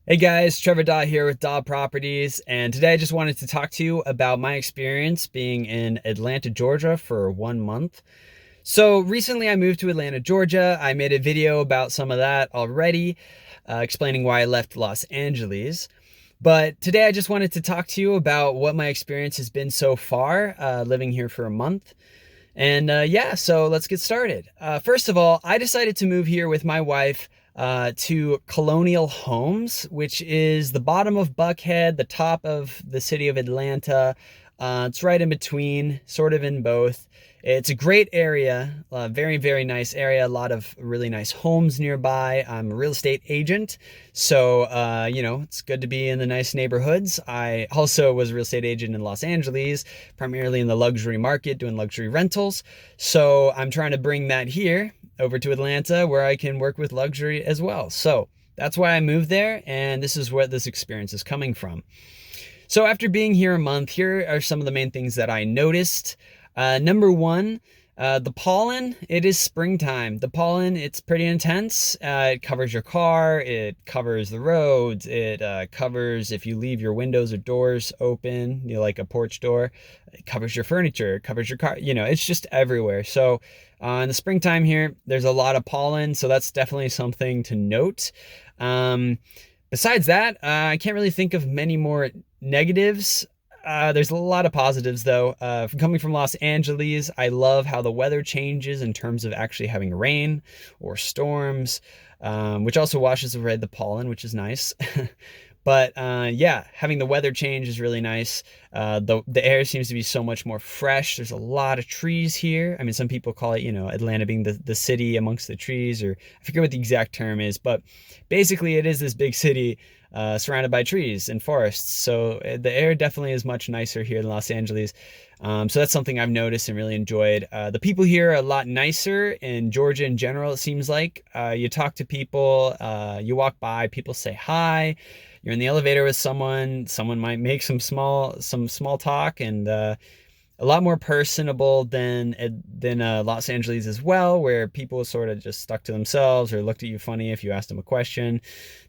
Hey guys, Trevor Daw here with Daw Properties, and today I just wanted to talk to you about my experience being in Atlanta, Georgia for 1 month. So recently I moved to Atlanta, Georgia. I made a video about some of that already, explaining why I left Los Angeles. But today I just wanted to talk to you about what my experience has been so far, living here for a month. And yeah, so let's get started. First of all, I decided to move here with my wife to Colonial Homes, which is the bottom of Buckhead, the top of the city of Atlanta. It's right in between, sort of in both. It's a great area, very, very nice area. A lot of really nice homes nearby. I'm a real estate agent, so it's good to be in the nice neighborhoods. I also was a real estate agent in Los Angeles, primarily in the luxury market, doing luxury rentals. So I'm trying to bring that here over to Atlanta, where I can work with luxury as well. So that's why I moved there, and this is where this experience is coming from. So after being here a month, here are some of the main things that I noticed. Number one, the pollen. It is springtime. The pollen, it's pretty intense. It covers your car. It covers the roads. It covers if you leave your windows or doors open, like a porch door. It covers your furniture. It covers your car. It's just everywhere. So in the springtime here, there's a lot of pollen. So that's definitely something to note. Besides that, I can't really think of many more negatives. There's a lot of positives though. Coming from Los Angeles, I love how the weather changes in terms of actually having rain or storms, which also washes away the pollen, which is nice. But yeah, having the weather change is really nice. The air seems to be so much more fresh. There's a lot of trees here. I mean, some people call it, Atlanta being the city amongst the trees, or I forget what the exact term is, but basically it is this big city surrounded by trees and forests. So the air definitely is much nicer here in Los Angeles. So that's something I've noticed and really enjoyed. The people here are a lot nicer in Georgia in general, it seems like. You talk to people, you walk by, people say hi. You're in the elevator with someone might make some small talk, and a lot more personable than Los Angeles as well, where people sort of just stuck to themselves or looked at you funny if you asked them a question.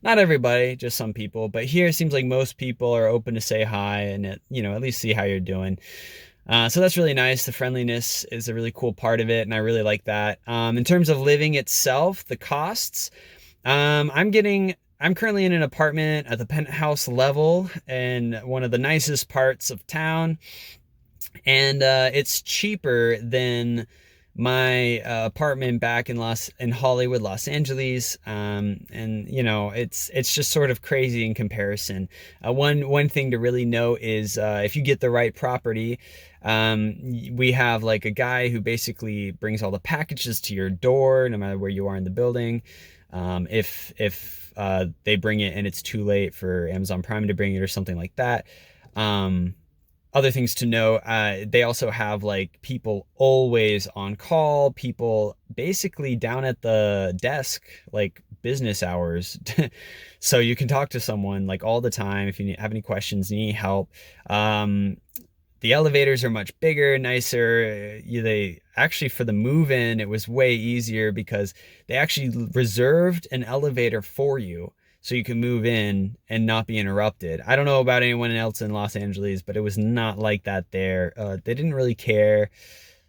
Not everybody, just some people. But here it seems like most people are open to say hi and at least see how you're doing. So that's really nice. The friendliness is a really cool part of it, and I really like that. In terms of living itself, the costs, I'm currently in an apartment at the penthouse level in one of the nicest parts of town, and it's cheaper than my apartment back in Hollywood, Los Angeles. And it's just sort of crazy in comparison. One thing to really note is if you get the right property, we have like a guy who basically brings all the packages to your door, no matter where you are in the building. If they bring it and it's too late for Amazon Prime to bring it or something like that. Other things to know, they also have like people always on call, people basically down at the desk, like business hours. So you can talk to someone like all the time if you have any questions, need help. The elevators are much bigger, nicer. They actually, for the move-in, it was way easier because they actually reserved an elevator for you so you can move in and not be interrupted. I don't know about anyone else in Los Angeles, but it was not like that there. They didn't really care.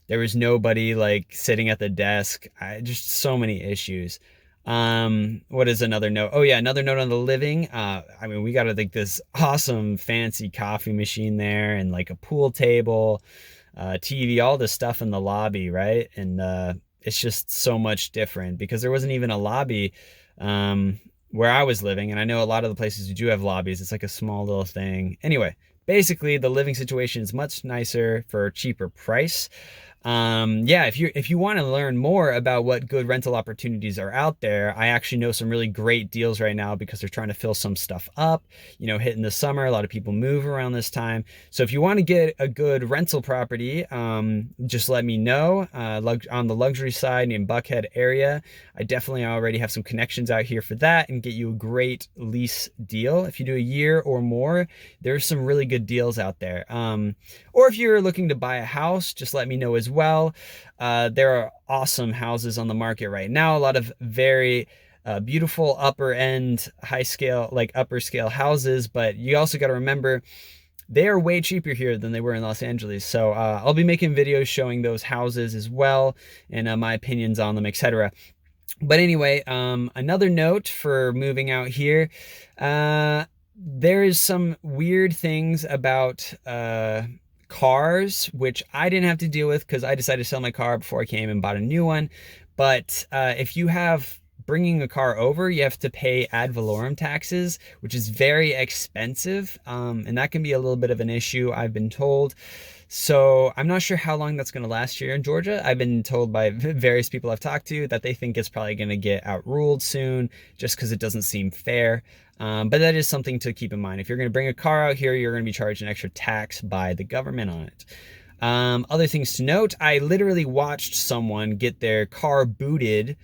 There was nobody like sitting at the desk. Just so many issues. What is another note? Oh yeah, another note on the living. I mean, we got like this awesome fancy coffee machine there, and like a pool table, TV, all the stuff in the lobby, right? And it's just so much different because there wasn't even a lobby where I was living, and I know a lot of the places you do have lobbies. It's like a small little thing. Anyway, basically the living situation is much nicer for a cheaper price. Yeah, if you want to learn more about what good rental opportunities are out there, I actually know some really great deals right now because they're trying to fill some stuff up. Hitting the summer, a lot of people move around this time. So if you want to get a good rental property, just let me know. On the luxury side in Buckhead area, I definitely already have some connections out here for that and get you a great lease deal. If you do a year or more, there's some really good deals out there. Or if you're looking to buy a house, just let me know as well. There are awesome houses on the market right now. A lot of very beautiful upper end, high scale, like upper scale houses. But you also got to remember, they are way cheaper here than they were in Los Angeles. So I'll be making videos showing those houses as well, and my opinions on them, etc. But anyway, another note for moving out here, there is some weird things about cars, which I didn't have to deal with because I decided to sell my car before I came and bought a new one. But if you have bringing a car over, you have to pay ad valorem taxes, which is very expensive, and that can be a little bit of an issue, I've been told. So I'm not sure how long that's going to last here in Georgia. I've been told by various people I've talked to that they think it's probably going to get outruled soon, just because it doesn't seem fair. But that is something to keep in mind. If you're going to bring a car out here, you're going to be charged an extra tax by the government on it. Other things to note, I literally watched someone get their car booted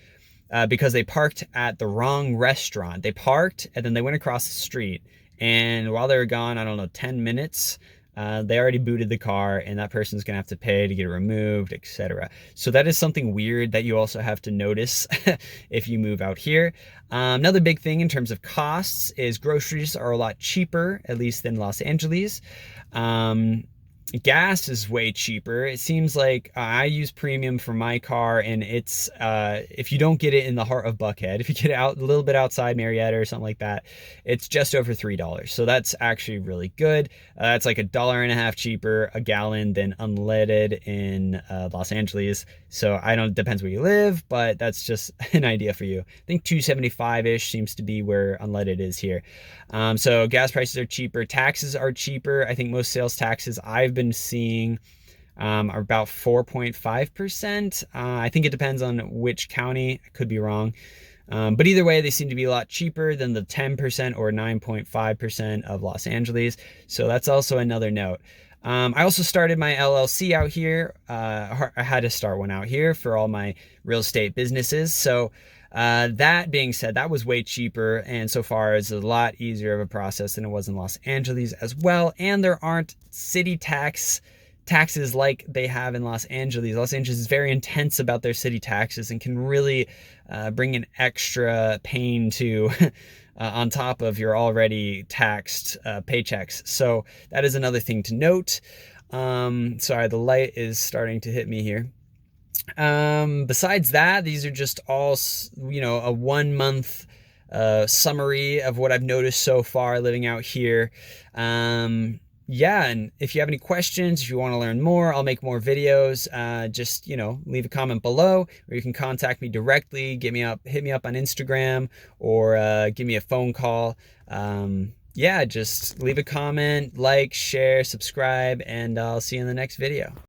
because they parked at the wrong restaurant. They parked and then they went across the street. And while they were gone, I don't know, 10 minutes, they already booted the car, and that person's gonna have to pay to get it removed, etc. So that is something weird that you also have to notice if you move out here. Another big thing in terms of costs is groceries are a lot cheaper, at least than Los Angeles. Gas is way cheaper. It seems like I use premium for my car, and it's if you don't get it in the heart of Buckhead, if you get out a little bit outside Marietta or something like that, it's just over $3. So that's actually really good. That's like $1.50 cheaper a gallon than unleaded in Los Angeles. So I don't, depends where you live, but that's just an idea for you. I think 275-ish seems to be where unleaded is here. So gas prices are cheaper. Taxes are cheaper. I think most sales taxes I've been seeing are about 4.5%. I think it depends on which county. I could be wrong. But either way, they seem to be a lot cheaper than the 10% or 9.5% of Los Angeles. So that's also another note. I also started my LLC out here. I had to start one out here for all my real estate businesses. So that being said, that was way cheaper, and so far it's a lot easier of a process than it was in Los Angeles as well. And there aren't city taxes like they have in Los Angeles. Los Angeles is very intense about their city taxes and can really bring an extra pain to on top of your already taxed paychecks. So that is another thing to note. Sorry, the light is starting to hit me here. Besides that, these are just all, you know, a 1 month summary of what I've noticed so far living out here. Yeah, and if you have any questions, if you want to learn more, I'll make more videos. Just, you know, leave a comment below, or you can contact me directly, hit me up on Instagram, or give me a phone call. Yeah, just leave a comment, like, share, subscribe, and I'll see you in the next video.